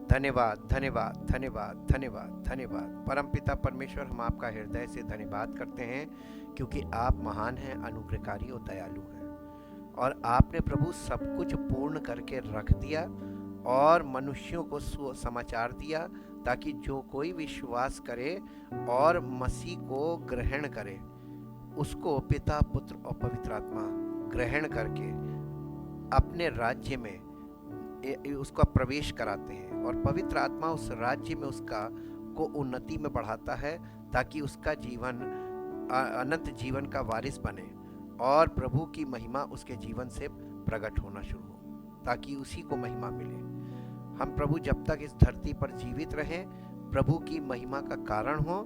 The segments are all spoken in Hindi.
धन्यवाद, धन्यवाद, धन्यवाद, धन्यवाद, धन्यवाद। परमपिता परमेश्वर, हम आपका हृदय से धन्यवाद करते हैं क्योंकि आप महान हैं, अनुग्रहकारी और दयालु हैं। और आपने प्रभु सब कुछ पूर्ण करके रख दिया और मनुष्यों को समाचार दिया ताकि जो कोई विश्वास करे और मसीह को ग्रहण करे, उसको पिता, पुत्र और पवित्र आत्मा ग्रहण करके अपने राज्य में उसका प्रवेश कराते हैं। और पवित्र आत्मा उस राज्य में उसका को उन्नति में बढ़ाता है ताकि उसका जीवन अनंत जीवन का वारिस बने और प्रभु की महिमा उसके जीवन से प्रकट होना शुरू हो, ताकि उसी को महिमा मिले। हम प्रभु जब तक इस धरती पर जीवित रहें, प्रभु की महिमा का कारण हो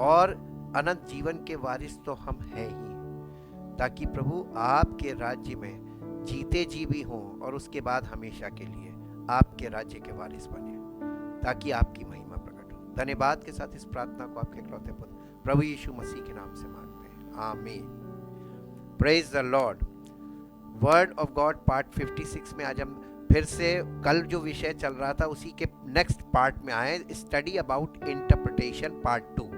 और अनंत जीवन के वारिस तो हम हैं ही, ताकि प्रभु आपके राज्य में जीते जी भी हों और उसके बाद हमेशा के लिए आपके राज्य के वारिस बने, ताकि आपकी महिमा प्रकट हो। धन्यवाद के साथ इस प्रार्थना को आपके इकलौते पुत्र प्रभु यीशु मसीह के नाम से मांगते हैं, आमीन। Praise the Lord. Word of God part 56 में आज हम फिर से कल जो विषय चल रहा था उसी के नेक्स्ट पार्ट में आए, स्टडी अबाउट इंटरप्रिटेशन पार्ट 2।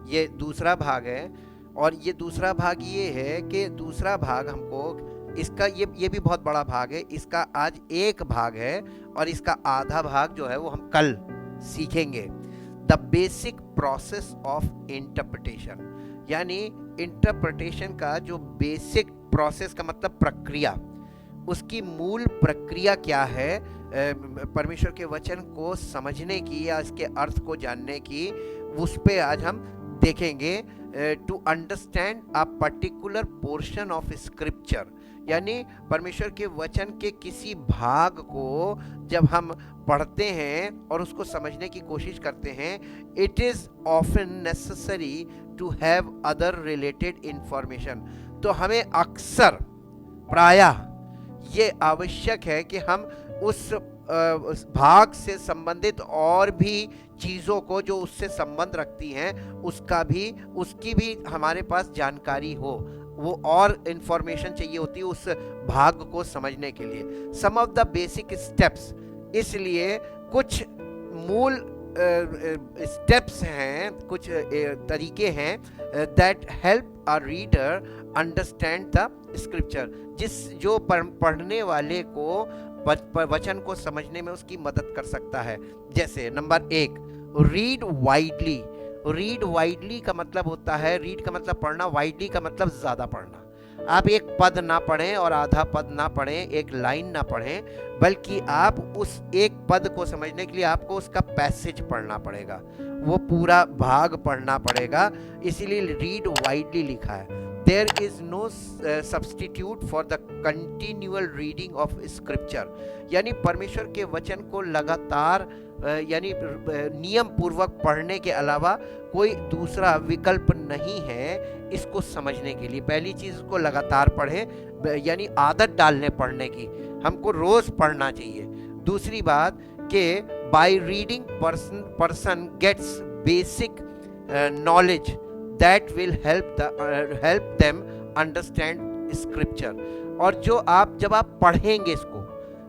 ये दूसरा भाग है और ये दूसरा भाग ये है कि दूसरा भाग हमको इसका ये भी बहुत बड़ा भाग है। इसका आज एक भाग है और इसका आधा भाग जो है वो हम कल सीखेंगे। The basic process of interpretation, यानी इंटरप्रिटेशन का जो बेसिक प्रोसेस का मतलब प्रक्रिया, उसकी मूल प्रक्रिया क्या है परमेश्वर के वचन को समझने की या इसके अर्थ को जानने की, उस पे आज हम देखेंगे। To understand a particular portion of scripture, यानी परमेश्वर के वचन के किसी भाग को जब हम पढ़ते हैं और उसको समझने की कोशिश करते हैं, it is often necessary to have other related information. तो हमें अक्सर प्रायः ये आवश्यक है कि हम उस भाग से संबंधित और भी चीज़ों को जो उससे संबंध रखती हैं उसकी भी हमारे पास जानकारी हो, वो और इंफॉर्मेशन चाहिए होती है उस भाग को समझने के लिए। सम ऑफ द बेसिक स्टेप्स, इसलिए कुछ मूल स्टेप्स हैं, कुछ तरीके हैं that help a reader understand the scripture, जो पढ़ने वाले को वचन को समझने में उसकी मदद कर सकता है। जैसे number 1, read widely. Read widely का मतलब होता है, रीड का मतलब पढ़ना, वाइडली का मतलब ज़्यादा पढ़ना। आप एक पद ना पढ़ें और आधा पद ना पढ़ें, एक लाइन ना पढ़ें, बल्कि आप उस एक पद को समझने के लिए आपको उसका पैसेज पढ़ना पड़ेगा, वो पूरा भाग पढ़ना पड़ेगा। इसीलिए रीड वाइडली लिखा है। There is no substitute for the continual reading of scripture, यानी परमेश्वर के वचन को लगातार यानी नियम पूर्वक पढ़ने के अलावा कोई दूसरा विकल्प नहीं है इसको समझने के लिए। पहली चीज़ इसको लगातार पढ़ें, यानी आदत डालने पढ़ने की, हमको रोज़ पढ़ना चाहिए। दूसरी बात कि by reading person gets basic knowledge that will help them understand scripture। और जब आप पढ़ेंगे, इसको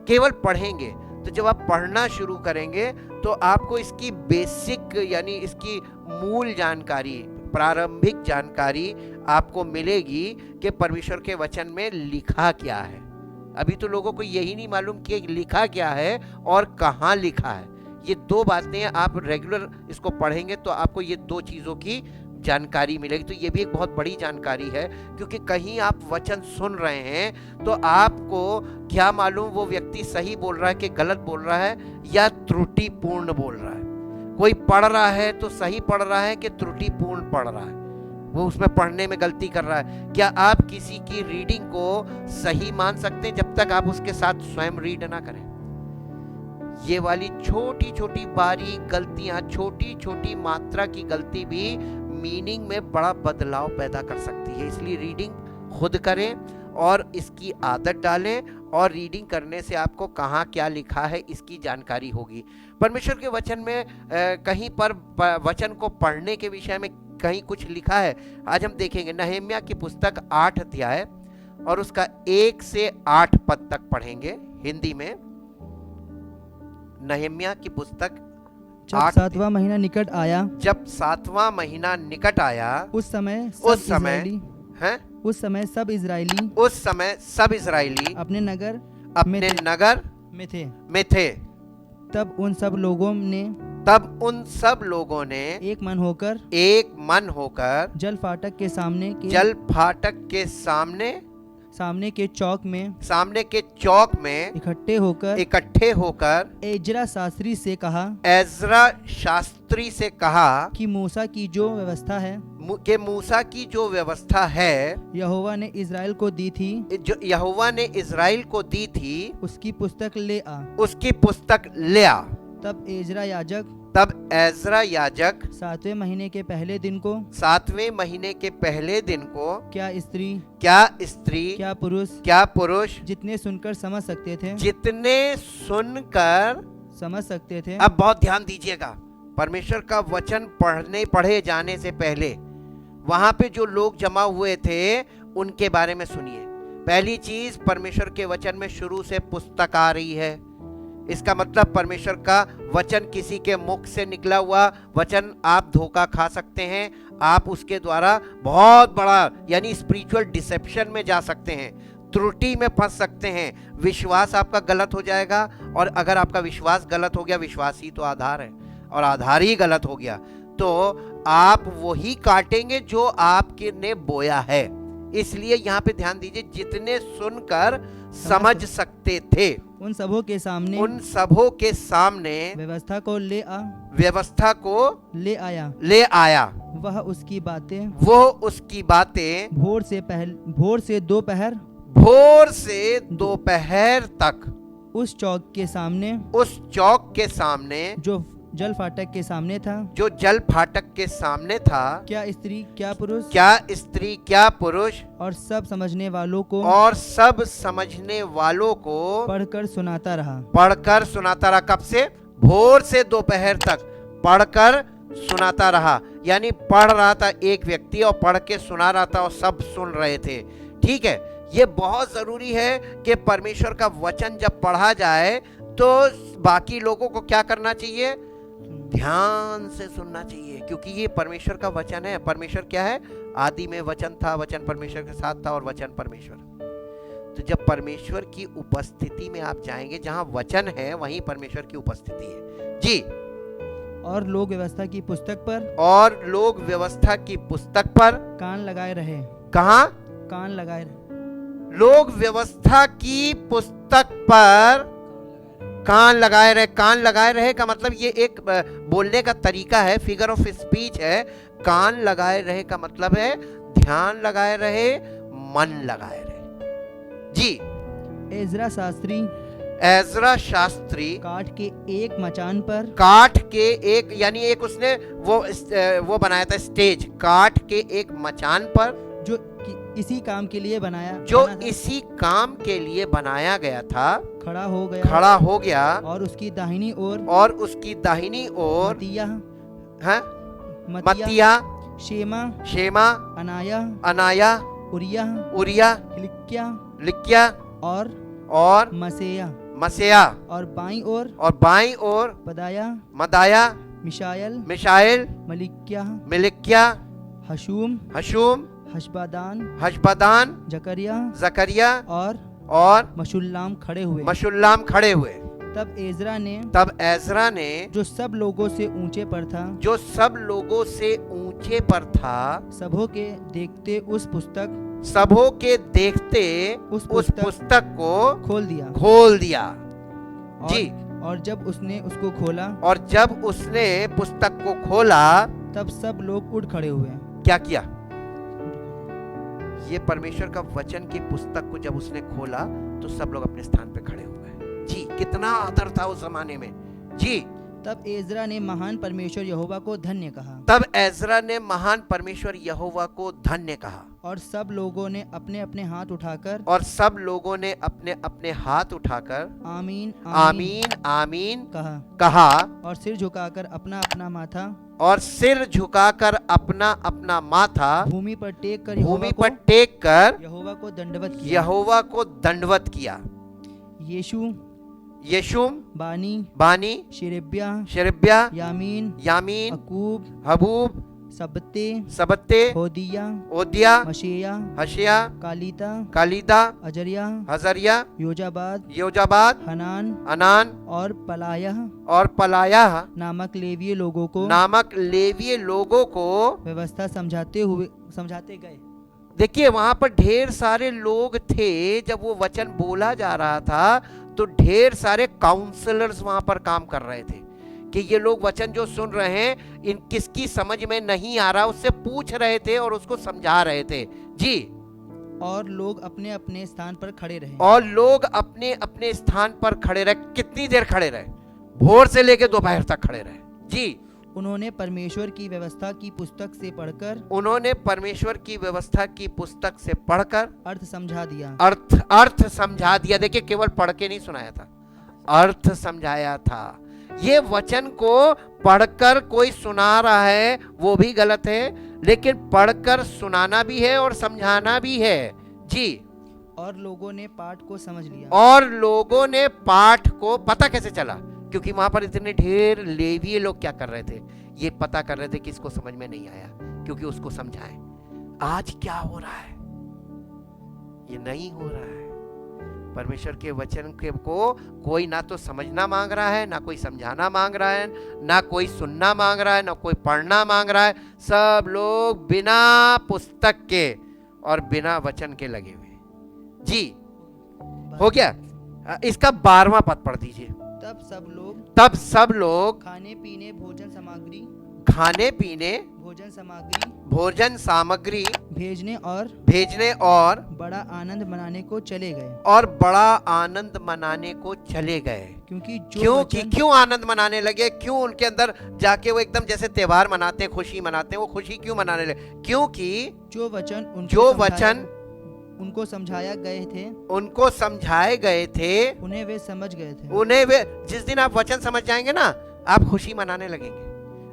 केवल पढ़ेंगे, तो जब आप पढ़ना शुरू करेंगे तो आपको इसकी बेसिक यानी इसकी मूल जानकारी, प्रारंभिक जानकारी आपको मिलेगी कि परमेश्वर के वचन में लिखा क्या है। अभी तो लोगों को यही नहीं मालूम कि लिखा क्या है और कहाँ लिखा है। ये दो बातें आप रेगुलर इसको पढ़ेंगे तो आपको ये दो चीज़ों की जानकारी मिलेगी। तो ये भी एक बहुत बड़ी जानकारी है, क्योंकि कहीं आप वचन सुन रहे हैं तो आपको क्या मालूम वो व्यक्ति सही बोल रहा है कि गलत बोल रहा है या त्रुटिपूर्ण बोल रहा है। कोई पढ़ रहा है तो सही पढ़ रहा है कि त्रुटिपूर्ण पढ़ रहा है, वो उसमें पढ़ने में गलती कर रहा है। क्या आप किसी की रीडिंग को सही मान सकते हैं जब तक आप उसके साथ स्वयं रीड ना करें? ये वाली छोटी छोटी बारीक गलतियां, छोटी छोटी मात्रा की गलती भी मीनिंग में बड़ा बदलाव पैदा कर सकती है। इसलिए रीडिंग खुद करें और इसकी आदत डालें, और रीडिंग करने से आपको कहाँ क्या लिखा है इसकी जानकारी होगी। परमेश्वर के वचन में कहीं पर वचन को पढ़ने के विषय में कहीं कुछ लिखा है। आज हम देखेंगे नहम्याह की पुस्तक 8 अध्याय और उसका 1 से 8 पद तक पढ़ेंगे हिंदी में। नहम्याह की पुस्तक जब 8 सातवां महीना निकट आया, जब 7वां महीना निकट आया, उस समय उस समय सब इजरायली उस समय सब इजराइली अपने नगर अपने नगर में थे। में थे। तब उन सब लोगों ने एक मन होकर जल फाटक के सामने के चौक में इकट्ठे होकर एजरा शास्त्री से कहा कि मूसा की जो व्यवस्था है यहोवा ने इज़राइल को दी थी उसकी पुस्तक ले आ। तब एजरा याजक 7वें महीने के पहले दिन को क्या स्त्री क्या पुरुष जितने सुनकर समझ सकते थे। अब बहुत ध्यान दीजिएगा, परमेश्वर का वचन पढ़े जाने से पहले वहां पे जो लोग जमा हुए थे उनके बारे में सुनिए। पहली चीज, परमेश्वर के वचन में शुरू से पुस्तक आ रही है। इसका मतलब परमेश्वर का वचन किसी के मुख से निकला हुआ वचन आप धोखा खा सकते हैं, आप उसके द्वारा बहुत बड़ा यानी स्पिरिचुअल डिसेप्शन में जा सकते हैं, त्रुटि में फंस सकते हैं, विश्वास आपका गलत हो जाएगा। और अगर आपका विश्वास गलत हो गया, विश्वास ही तो आधार है, और आधार ही गलत हो गया तो आप वही काटेंगे जो आपके ने बोया है। इसलिए यहाँ पे ध्यान दीजिए, जितने सुनकर समझ सकते थे उन सबों के सामने व्यवस्था को ले आया। वह उसकी बातें भोर से दोपहर तक उस चौक के सामने जो जल फाटक के सामने था क्या स्त्री क्या पुरुष और सब समझने वालों को पढ़कर सुनाता रहा। कब से? भोर से दोपहर तक पढ़कर सुनाता रहा। यानी पढ़ रहा था एक व्यक्ति और पढ़ के सुना रहा था और सब सुन रहे थे। ठीक है, ये बहुत जरूरी है कि परमेश्वर का वचन जब पढ़ा जाए तो बाकी लोगों को क्या करना चाहिए? ध्यान से सुनना चाहिए, क्योंकि ये परमेश्वर का वचन है। परमेश्वर क्या है? आदि में वचन था, वचन परमेश्वर के साथ था और वचन परमेश्वर। तो जब परमेश्वर की उपस्थिति में आप जाएंगे, जहां वचन है वहीं परमेश्वर की उपस्थिति है जी। और लोग व्यवस्था की पुस्तक पर कान लगाए रहे। कहां? कान लगाए रहे। लोग व्यवस्था की पुस्तक पर कान लगाए रहे का मतलब ये एक बोलने का तरीका है, फिगर ऑफ स्पीच है। कान लगाए रहे का मतलब है ध्यान लगाए रहे, मन लगाए रहे जी। एजरा शास्त्री काठ के एक यानी एक उसने वो बनाया था स्टेज, काठ के एक मचान पर जो इसी काम के लिए बनाया गया था, खड़ा हो गया और उसकी दाहिनी ओर मतिया, शेमा, अनाया, उरिया, लिक्या और मसेया और बाईं ओर मदाया, मिशाएल, मलिक्या, हशूम, हशबदान, जकरिया और मशुल्लाम खड़े हुए। तब एजरा ने जो सब लोगों से ऊंचे पर था सबों के देखते उस पुस्तक को खोल दिया जी। और जब उसने पुस्तक को खोला तब सब लोग उठ खड़े हुए। क्या किया? ये परमेश्वर का वचन की पुस्तक को जब उसने खोला तो सब लोग अपने स्थान पे खड़े हो गए जी। कितना आदर था उस जमाने में जी। तब एजरा ने महान परमेश्वर यहोवा को धन्य कहा और सब लोगों ने अपने अपने हाथ उठाकर आमीन आमीन कहा और सिर झुकाकर अपना अपना माथा भूमि पर टेक कर यहोवा को दंडवत किया। यशुम, बानी, बानी, शेरेब्या, शेरेब्या, यामीन, यामीन, अकूब, हबूब, सबते, सबत्ते, होदिया, ओदिया, मशेया, हशिया, कालीता, कालीदा, अजरिया, हजरिया, योजाबाद, योजाबाद, हनान अनान और पलायह और पलाया नामक लेवीय लोगों को नामक लेवीय लोगों को। व्यवस्था समझाते गए। देखिए वहां पर ढेर सारे लोग थे। जब वो वचन बोला जा रहा था तो ढेर सारे काउंसलर्स वहां पर काम कर रहे थे कि ये लोग वचन जो सुन रहे हैं इन किसकी समझ में नहीं आ रहा, उससे पूछ रहे थे और उसको समझा रहे थे जी। और लोग अपने अपने स्थान पर खड़े रहे। और लोग अपने अपने स्थान पर खड़े रहे। कितनी देर खड़े रहे? भोर से लेकर दोपहर तक खड़े रहे जी। उन्होंने परमेश्वर की व्यवस्था की पुस्तक से पढ़कर उन्होंने परमेश्वर की व्यवस्था की पुस्तक से पढ़कर अर्थ समझा दिया। अर्थ समझा दिया। देखिए केवल पढ़ के नहीं सुनाया था, अर्थ समझाया था। ये वचन को पढ़कर कोई सुना रहा है वो भी गलत है, लेकिन पढ़कर सुनाना भी है और समझाना भी है जी। और लोगों ने पाठ को समझ लिया। और लोगों ने पाठ को पता कैसे चला? क्योंकि वहां पर इतने ढेर लेवीय लोग क्या कर रहे थे? ये पता कर रहे थे कि इसको समझ में नहीं आया, क्योंकि उसको समझाएं। आज क्या हो रहा है? ये नहीं हो रहा है। परमेश्वर के वचन के को कोई ना तो समझना मांग रहा है, ना कोई समझाना मांग रहा है, ना कोई सुनना मांग रहा है, ना कोई पढ़ना मांग रहा है। सब लोग बिना पुस्तक के और बिना वचन के लगे हुए जी। हो गया? इसका 12वां पद पढ़ दीजिए। तब सब लोग खाने पीने भोजन सामग्री भेजने और बड़ा आनंद मनाने को चले गए। क्यों आनंद मनाने लगे? क्यों उनके अंदर जाके वो एकदम जैसे त्योहार मनाते हैं, खुशी मनाते हैं, वो खुशी क्यों मनाने लगे? क्योंकि जो वचन उनको समझाए गए थे उन्हें वे समझ गए थे। जिस दिन आप वचन समझ जाएंगे ना, आप खुशी मनाने लगेंगे।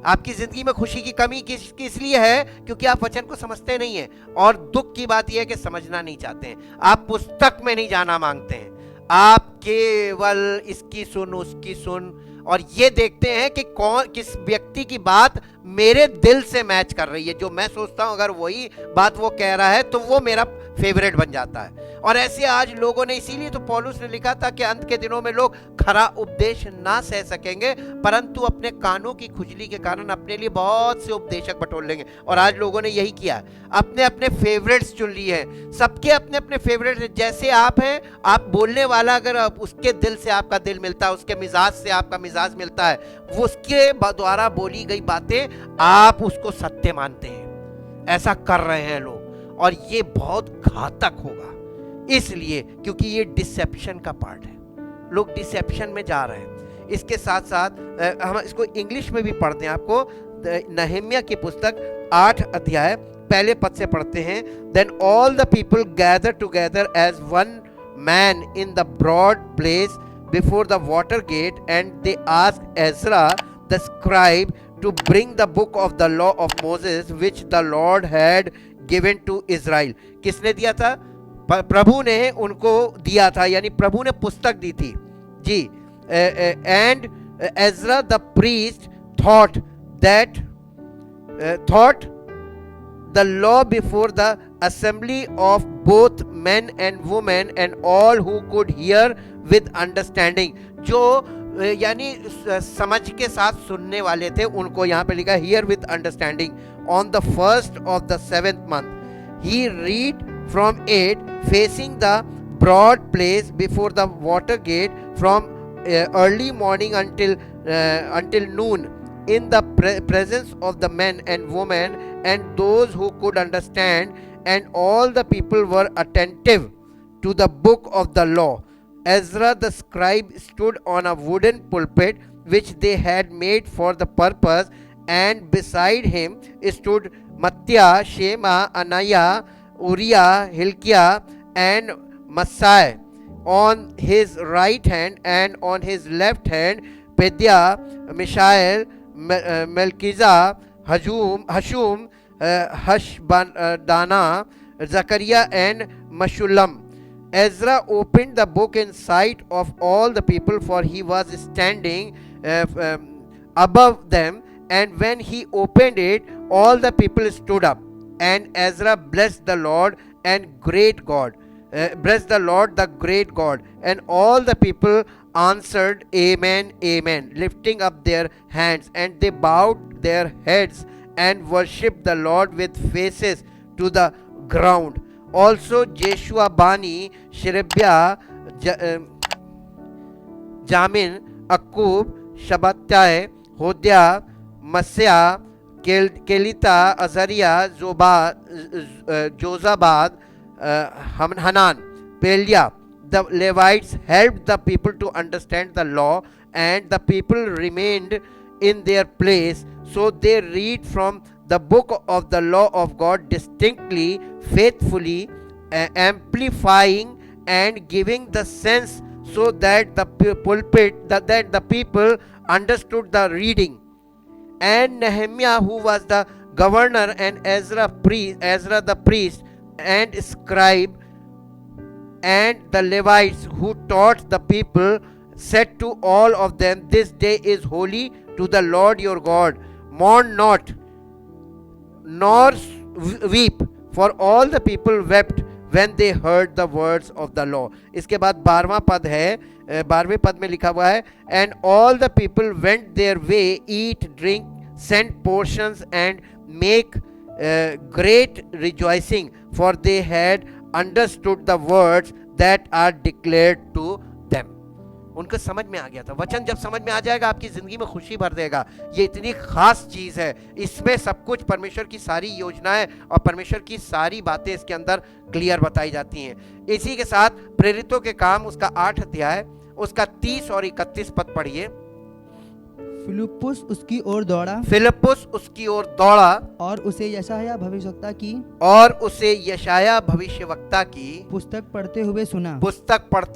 आपकी जिंदगी में खुशी की कमी किस लिए है? क्योंकि आप वचन को समझते नहीं है। और दुख की बात यह है कि समझना नहीं चाहते हैं। आप पुस्तक में नहीं जाना मांगते हैं, आप केवल इसकी सुन उसकी सुन और ये देखते हैं कि कौन किस व्यक्ति की बात मेरे दिल से मैच कर रही है। जो मैं सोचता हूं अगर वही बात वो कह रहा है तो वो मेरा फेवरेट बन जाता है। और ऐसे आज लोगों ने, इसीलिए तो पौलुस ने लिखा था कि अंत के दिनों में लोग खरा उपदेश ना सह सकेंगे, परंतु अपने कानों की खुजली के कारण अपने लिए बहुत से उपदेशक बटोर लेंगे। और आज लोगों ने यही किया, अपने अपने फेवरेट्स चुन लिए हैं। सबके अपने अपने फेवरेट। जैसे आप हैं, आप बोलने वाला अगर उसके दिल से आपका दिल मिलता है, उसके मिजाज से आपका मिजाज मिलता है, वो उसके द्वारा बोली गई बातें आप उसको सत्य मानते हैं। ऐसा कर रहे हैं लोग और ये बहुत घातक होगा। इसलिए क्योंकि ये डिसेप्शन का पार्ट है, लोग डिसेप्शन में जा रहे हैं। इसके साथ साथ हम इसको इंग्लिश में भी पढ़ते हैं। आपको नहम्याह की पुस्तक 8 अध्याय पहले पद से पढ़ते हैं। Then all the people gather together as one man in the broad place before the water gate and they asked Ezra the scribe to bring the book of the law of Moses which the Lord had given to Israel। किसने दिया था? प्रभु ने उनको दिया था, यानी प्रभु ने पुस्तक दी थी जी। and Ezra the priest thought the law before the assembly of both men and women and all who could hear with understanding। जो यानी समझ के साथ सुनने वाले थे, उनको यहाँ पे लिखा hear with understanding. On the first of the 7th month he read from it facing the broad place before the water gate from early morning until noon in the presence of the men and women and those who could understand, and all the people were attentive to the book of the law. Ezra the scribe stood on a wooden pulpit which they had made for the purpose, and beside him stood Matthiah, Shema, Ananiah, Uriah, Hilkiah, and Maaseiah on his right hand, and on his left hand Pedaiah, Mishael, Melchizedek, Hashum, Hashbadana, Zechariah, and Meshullam. Ezra opened the book in sight of all the people, for he was standing above them. And when he opened it, all the people stood up. And Ezra blessed the Lord and great God. Blessed the Lord, the great God. And all the people answered, Amen, Amen, lifting up their hands. And they bowed their heads and worshipped the Lord with faces to the ground. Also Jeshua, Bani, Sherebiah, Jamin, Akub, Shabbatai, Hodiah, Masya, Kelita, Azariah, Jozabad, Hanan, Peliah. The Levites helped the people to understand the law, and the people remained in their place. So they read from the book of the law of God distinctly, faithfully, amplifying and giving the sense, so that the pulpit that the people understood the reading. And Nehemiah, who was the governor, and Ezra the priest and scribe, and the Levites who taught the people, said to all of them, This day is holy to the Lord your God. Mourn not, nor weep, for all the people wept when they heard the words of the law. इसके बाद 12वां पद है, 12वें पद में लिखा हुआ है, and all the people went their way, eat, drink, send portions, and make great rejoicing, for they had understood the words that are declared to them. उनको समझ में आ गया था। वचन जब समझ में आ जाएगा, आपकी जिंदगी में खुशी भर देगा। ये इतनी खास चीज है, इसमें सब कुछ परमेश्वर की सारी योजनाएं और परमेश्वर की सारी बातें इसके अंदर क्लियर बताई जाती हैं। इसी के साथ प्रेरितों के काम उसका 8 अध्याय उसका 30 और 31 पद पढ़िए। फिलिप्पुस उसकी ओर दौड़ा, फिलिप्पुस उसकी ओर दौड़ा, और उसे यशायाह भविष्यवक्ता की पुस्तक पढ़ते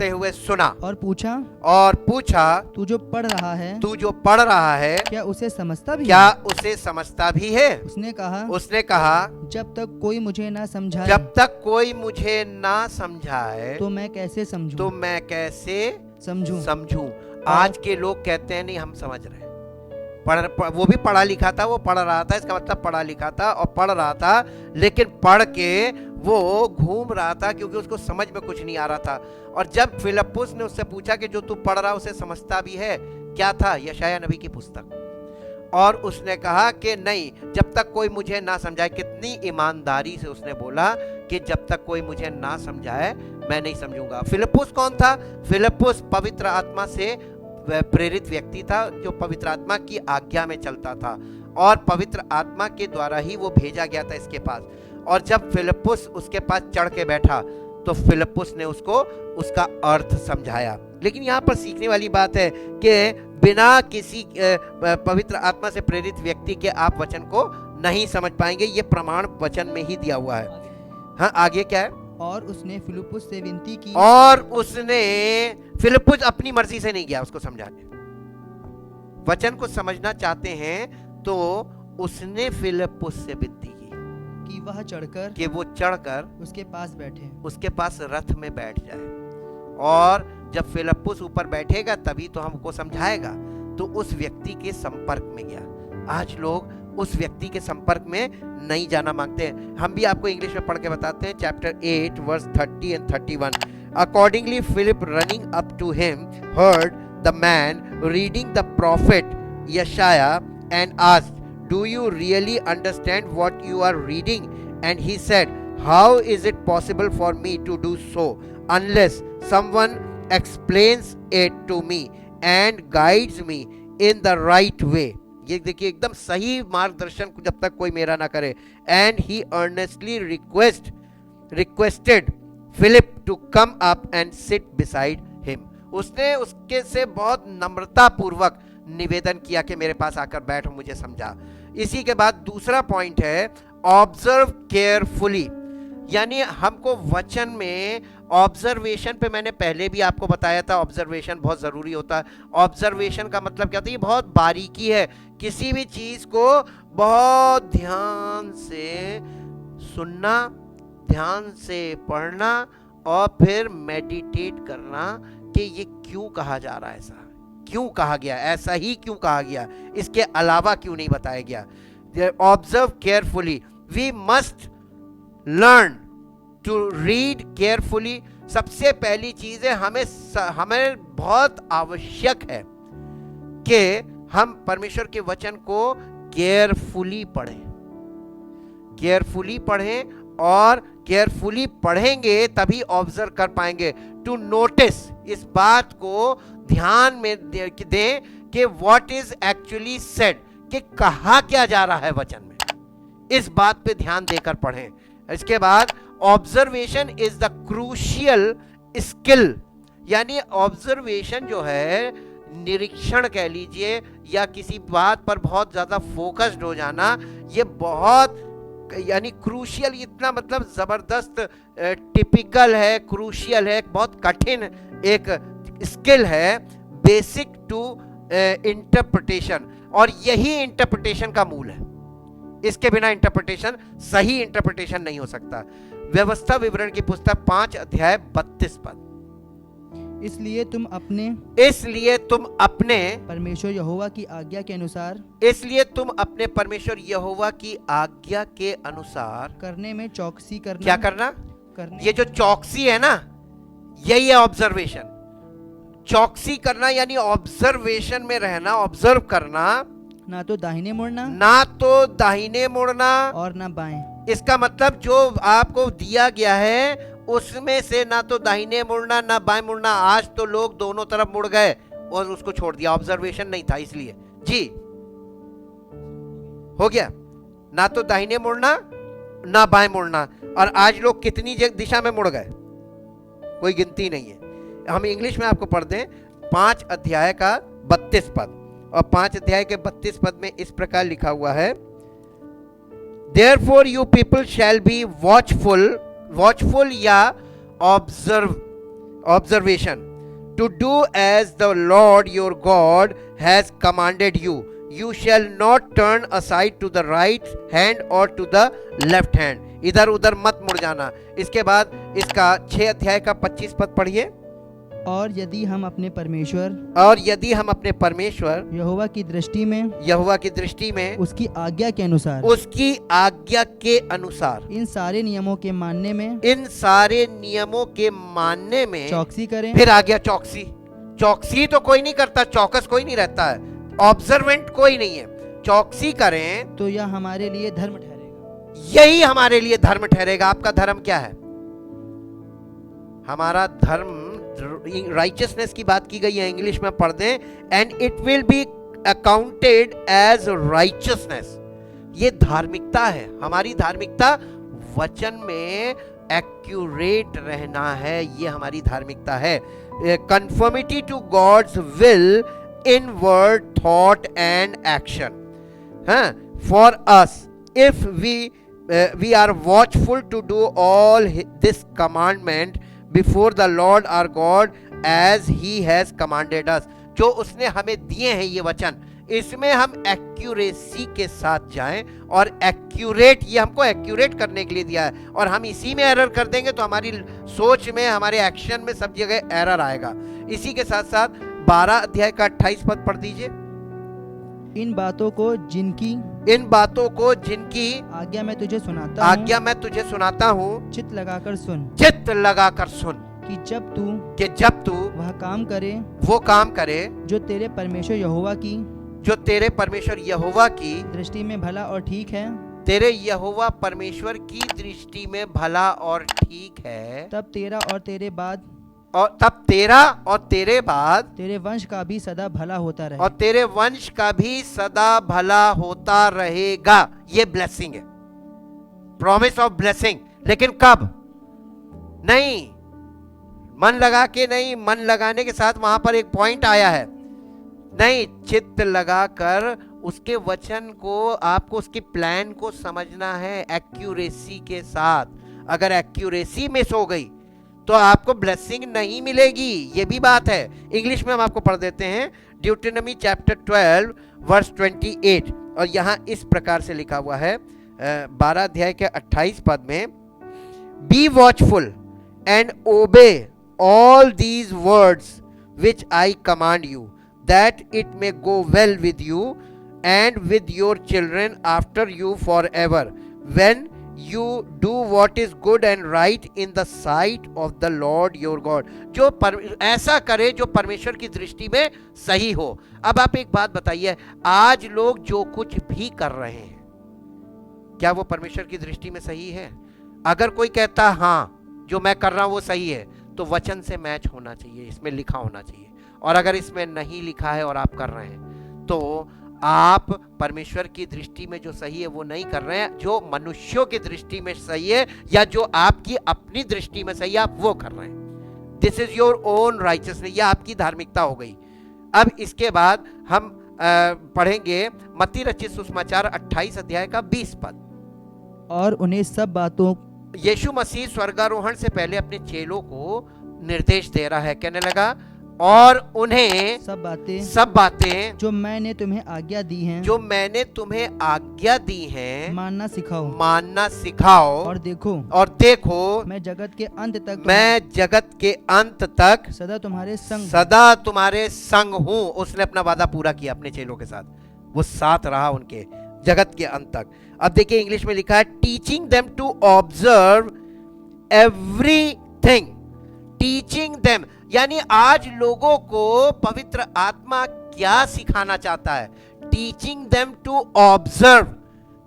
हुए सुना, और पूछा, तू जो पढ़ रहा है क्या उसे समझता भी है? उसने कहा, जब तक कोई मुझे ना समझाए तो मैं कैसे समझूं? आज के लोग कहते हैं नहीं हम समझ रहे हैं। वो भी पढ़ा लिखा था, वो पढ़ रहा था, इसका मतलब पढ़ा लिखा था और पढ़ रहा था, लेकिन पढ़ के वो घूम रहा था क्योंकि उसको समझ में कुछ नहीं आ रहा था। और जब फिलिप्पुस ने उससे पूछा कि जो तू पढ़ रहा उसे समझता भी है, क्या था? यशायाह नबी की पुस्तक। और उसने कहा कि नहीं, जब तक कोई मुझे ना समझाए। कितनी ईमानदारी से उसने बोला कि जब तक कोई मुझे ना समझाए मैं नहीं समझूंगा। फिलिप्पुस कौन था? फिलिप्पुस पवित्र आत्मा से प्रेरित व्यक्ति था, जो पवित्र आत्मा की आज्ञा में चलता था और पवित्र आत्मा के द्वारा ही वो भेजा गया था इसके पास। और जब फिलिप्पुस उसके पास चढ़ के बैठा तो फिलिप्पुस ने उसको उसका अर्थ समझाया। लेकिन यहाँ पर सीखने वाली बात है कि बिना किसी पवित्र आत्मा से प्रेरित व्यक्ति के आप वचन को नहीं समझ पाएंगे। ये प्रमाण वचन में ही दिया हुआ है। हाँ, आगे क्या है? और उसने फिलिप्पुस से विनती की, फिलिप्पुस अपनी मर्जी से नहीं गया उसको समझाने। वचन को समझना चाहते हैं तो उसने फिलिप्पुस से विनती की कि वो चढ़कर उसके पास रथ में बैठ जाए। और जब फिलिप्पुस ऊपर बैठेगा तभी तो हमको समझाएगा। तो उस व्यक्ति के संपर्क में गया। आज लोग उस व्यक्ति के संपर्क में नहीं जाना मांगते हैं। हम भी आपको इंग्लिश में पढ़ के बताते हैं, chapter 8 verse 30 and 31। Accordingly, Philip, running up to him, heard the man reading the prophet Yeshaya and asked, Do you really understand what you are reading? And he said, How is it possible for me to do so unless someone explains it to me and guides me in the right way? ये देखिए, एकदम सही मार्गदर्शन जब तक कोई मेरा ना करे। And he earnestly requested Philip to come up and sit beside him. उसने उसके से बहुत नम्रता पूर्वक निवेदन किया कि मेरे पास आकर बैठ, मुझे समझा। इसी के बाद दूसरा पॉइंट है ऑब्जर्व केयरफुली, यानी हमको वचन में ऑब्जर्वेशन पे मैंने पहले भी आपको बताया था, ऑब्जर्वेशन बहुत ज़रूरी होता है। ऑब्जर्वेशन का मतलब क्या होता है? ये बहुत बारीकी है। किसी भी चीज़ को बहुत ध्यान से सुनना, ध्यान से पढ़ना और फिर मेडिटेट करना कि ये क्यों कहा जा रहा है, ऐसा क्यों कहा गया, ऐसा ही क्यों कहा गया, इसके अलावा क्यों नहीं बताया गया. Observe carefully. We must learn to read carefully. सबसे पहली चीज है, हमें बहुत आवश्यक है कि हम परमेश्वर के वचन को केयरफुली पढ़ें. केयरफुली पढ़ें, और केयरफुली पढ़ेंगे तभी ऑब्जर्व कर पाएंगे. टू नोटिस, इस बात को ध्यान में दें कि व्हाट इज एक्चुअली सेड, कि कहा क्या जा रहा है वचन में, इस बात पे ध्यान देकर पढ़ें. इसके बाद observation is the crucial skill. यानी ऑब्जर्वेशन जो है, निरीक्षण कह लीजिए, या किसी बात पर बहुत ज्यादा फोकस्ड हो जाना, ये बहुत, यानी क्रूशियल, इतना मतलब जबरदस्त, टिपिकल है, क्रूशियल है, बहुत कठिन एक स्किल है, बेसिक टू इंटरप्रिटेशन. और यही इंटरप्रिटेशन का मूल है. इसके बिना इंटरप्रिटेशन, सही इंटरप्रिटेशन नहीं हो सकता. व्यवस्था विवरण की पुस्तक 5 अध्याय 32 पद. इसलिए तुम अपने परमेश्वर यहोवा की आज्ञा के अनुसार, इसलिए तुम अपने परमेश्वर यहोवा की आज्ञा के अनुसार करने में चौकसी करना. क्या करना? ये जो चौकसी है ना, यही है ऑब्जर्वेशन. चौकसी करना यानी ऑब्जर्वेशन में रहना, ऑब्जर्व करना. ना तो दाहिने मुड़ना, ना तो दाहिने मुड़ना, और ना बाएं. इसका मतलब जो आपको दिया गया है उसमें से ना तो दाहिने मुड़ना ना बाएं मुड़ना. आज तो लोग दोनों तरफ मुड़ गए और उसको छोड़ दिया, ऑब्जर्वेशन नहीं था इसलिए. जी हो गया, ना तो दाहिने मुड़ना ना बाएं मुड़ना. और आज लोग कितनी दिशा में मुड़ गए, कोई गिनती नहीं है. हम इंग्लिश में आपको पढ़ दें 5 अध्याय का 32 पद. और 5 अध्याय के 32 पद में इस प्रकार लिखा हुआ है, Therefore you people shall be watchful या observation, to do as the Lord your God has commanded you. You shall not turn aside to the right hand or to the left hand. इधर उधर मत मुड़ जाना. इसके बाद इसका 6 अध्याय का 25 पद पढ़िए. और यदि हम अपने परमेश्वर यहोवा की दृष्टि में उसकी आज्ञा के अनुसार इन सारे नियमों के मानने में चौकसी करें. फिर आ गया चौकसी तो कोई नहीं करता, चौकस कोई नहीं रहता है, ऑब्जर्वेंट कोई नहीं है. चौकसी करें तो यह हमारे लिए धर्म ठहरेगा. यही हमारे लिए धर्म ठहरेगा. आपका धर्म क्या है? हमारा धर्म, राइचियसनेस की बात की गई है, इंग्लिश में पढ़ दें, and it will be accounted as righteousness. ये धार्मिकता है. हमारी धार्मिकता वचन में एक्यूरेट रहना है, ये हमारी धार्मिकता है. Conformity to God's will in word, thought and action. For us if we are watchful to do all this commandment before the Lord our God as he has commanded us. जो उसने हमें दिए हैं ये वचन, इसमें हम एक्यूरेसी के साथ जाएं. और एक्यूरेट, ये हमको एक्यूरेट करने के लिए दिया है, और हम इसी में एरर कर देंगे तो हमारी सोच में, हमारे एक्शन में सब जगह एरर आएगा. इसी के साथ साथ 12 अध्याय का 28 पद पढ़ दीजिए. इन बातों को जिनकी आज्ञा मैं तुझे सुनाता हूँ, चित्त लगाकर सुन. कि जब तू वह काम करे जो तेरे परमेश्वर यहोवा की दृष्टि में भला और ठीक है. तेरे यहोवा परमेश्वर की दृष्टि में भला और ठीक है. तब तेरा और तेरे बाद तेरे वंश का भी सदा भला होता रहे. और तेरे वंश का भी सदा भला होता रहेगा. ये ब्लेसिंग है, प्रॉमिस ऑफ ब्लेसिंग. लेकिन कब? नहीं, मन लगा के नहीं, मन लगाने के साथ वहां पर एक पॉइंट आया है. नहीं, चित्त लगाकर उसके वचन को, आपको उसके प्लान को समझना है एक्यूरेसी के साथ. अगर एक्यूरेसी मिस हो गई तो आपको ब्लेसिंग नहीं मिलेगी. ये भी बात है. इंग्लिश में हम आपको पढ़ देते हैं, ड्यूटेरोनॉमी चैप्टर 12 वर्स 28. और यहाँ इस प्रकार से लिखा हुआ है 12 अध्याय के 28 पद में, be watchful and obey all these words which I command you, that it may go well with you and with your children after you forever, when you do what is good and right in the sight of the Lord your God. जो ऐसा करे जो परमेश्वर की दृष्टि में सही हो। अब आप एक बात बताइए, आज लोग जो कुछ भी कर रहे हैं, क्या वो परमेश्वर की दृष्टि में सही है? अगर कोई कहता हाँ जो मैं कर रहा हूं वो सही है, तो वचन से मैच होना चाहिए, इसमें लिखा होना चाहिए। और अगर इसमें नहीं लिखा है और आप कर रहे हैं, तो आप परमेश्वर की दृष्टि में जो सही है वो नहीं कर रहे हैं, जो मनुष्यों की दृष्टि में सही है या जो आपकी अपनी दृष्टि में सही है आप वो कर रहे हैं। This is your own righteousness, यह आपकी धार्मिकता हो गई। अब इसके बाद हम पढ़ेंगे मत्ती रचित सुसमाचार 28 अध्याय का 20 पद। और उन्हें सब बातों, यीशु मसीह स्वर्गारोहण से पहले अपने चेलों को निर्देश दे रहा है, कहने लगा और उन्हें सब बातें जो मैंने तुम्हें आज्ञा दी हैं, जो मैंने तुम्हें आज्ञा दी हैं, मानना सिखाओ। और देखो मैं जगत के अंत तक सदा तुम्हारे संग हूँ। उसने अपना वादा पूरा किया अपने चेलों के साथ, वो साथ रहा उनके जगत के अंत तक। अब देखिए इंग्लिश में लिखा है teaching them to observe everything. Teaching them यानी आज लोगों को पवित्र आत्मा क्या सिखाना चाहता है? टीचिंग देम टू ऑब्जर्व,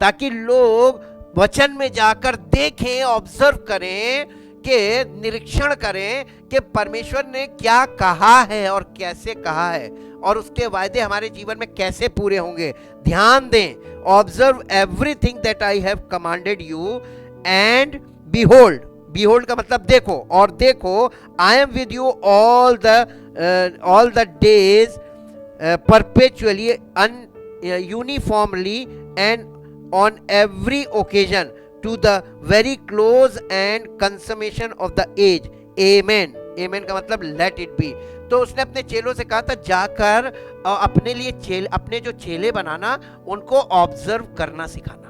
ताकि लोग वचन में जाकर देखें, ऑब्जर्व करें, के निरीक्षण करें कि परमेश्वर ने क्या कहा है और कैसे कहा है और उसके वायदे हमारे जीवन में कैसे पूरे होंगे। ध्यान दें, observe everything that I have commanded you and behold, behold का मतलब देखो, और देखो I am with you all the days perpetually uniformly and on every occasion to the very close and consummation of the age. Amen. Amen का मतलब let it be. तो उसने अपने चेलों से कहा था जाकर अपने जो चेले बनाना, उनको ऑब्जर्व करना सिखाना।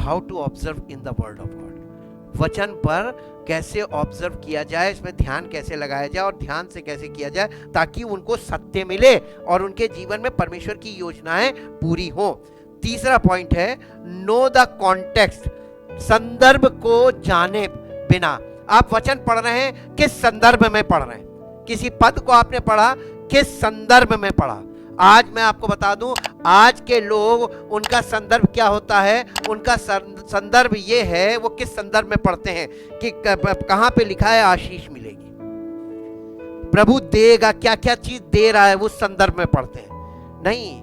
How to observe in the word of God, वचन पर कैसे ऑब्जर्व किया जाए, इसमें ध्यान कैसे लगाया जाए और ध्यान से कैसे किया जाए ताकि उनको सत्य मिले और उनके जीवन में परमेश्वर की योजनाएं पूरी हो। तीसरा पॉइंट है नो द कॉन्टेक्स्ट, संदर्भ को जाने बिना। आप वचन पढ़ रहे हैं, किस संदर्भ में पढ़ रहे हैं? किसी पद को आपने पढ़ा, किस संदर्भ में पढ़ा? आज मैं आपको बता दूं, आज के लोग उनका संदर्भ क्या होता है? उनका संदर्भ ये है, वो किस संदर्भ में पढ़ते हैं कि कहां पे लिखा है आशीष मिलेगी, प्रभु देगा, क्या क्या चीज दे रहा है, उस संदर्भ में पढ़ते हैं। नहीं,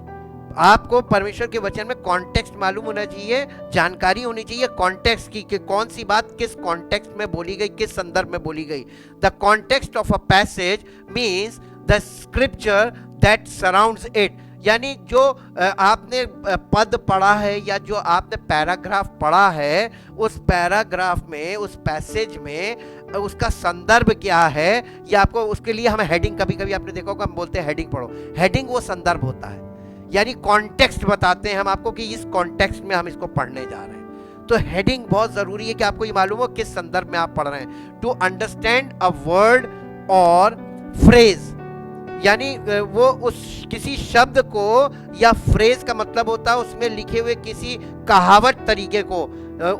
आपको परमेश्वर के वचन में कॉन्टेक्स्ट मालूम होना चाहिए, जानकारी होनी चाहिए कॉन्टेक्स्ट की कि कौन सी बात किस कॉन्टेक्स्ट में बोली गई, किस संदर्भ में बोली गई। The context of a passage means the scripture that surrounds it, यानी जो आपने पद पढ़ा है या जो आपने पैराग्राफ पढ़ा है, उस पैराग्राफ में, उस पैसेज में उसका संदर्भ क्या है, या आपको उसके लिए हम हेडिंग, कभी कभी आपने देखा होगा हम बोलते हैं हेडिंग पढ़ो, हेडिंग वो संदर्भ होता है, यानी कॉन्टेक्स्ट बताते हैं हम आपको कि इस कॉन्टेक्स्ट में हम इसको पढ़ने जा रहे हैं। तो हेडिंग बहुत जरूरी है कि आपको ये मालूम हो किस संदर्भ में आप पढ़ रहे हैं। टू अंडरस्टैंड अ वर्ड और फ्रेज, यानी वो उस किसी शब्द को या फ्रेज का मतलब होता है उसमें लिखे हुए किसी कहावत तरीके को,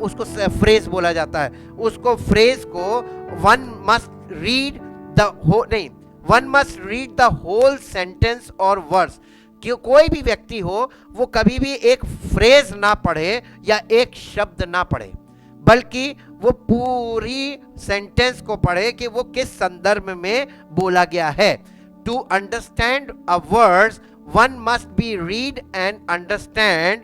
उसको फ्रेज बोला जाता है। उसको फ्रेज को one must read the whole sentence और वर्स, कि कोई भी व्यक्ति हो वो कभी भी एक फ्रेज ना पढ़े या एक शब्द ना पढ़े, बल्कि वो पूरी सेंटेंस को पढ़े कि वो किस संदर्भ में बोला गया है। To understand a words one must be read and understand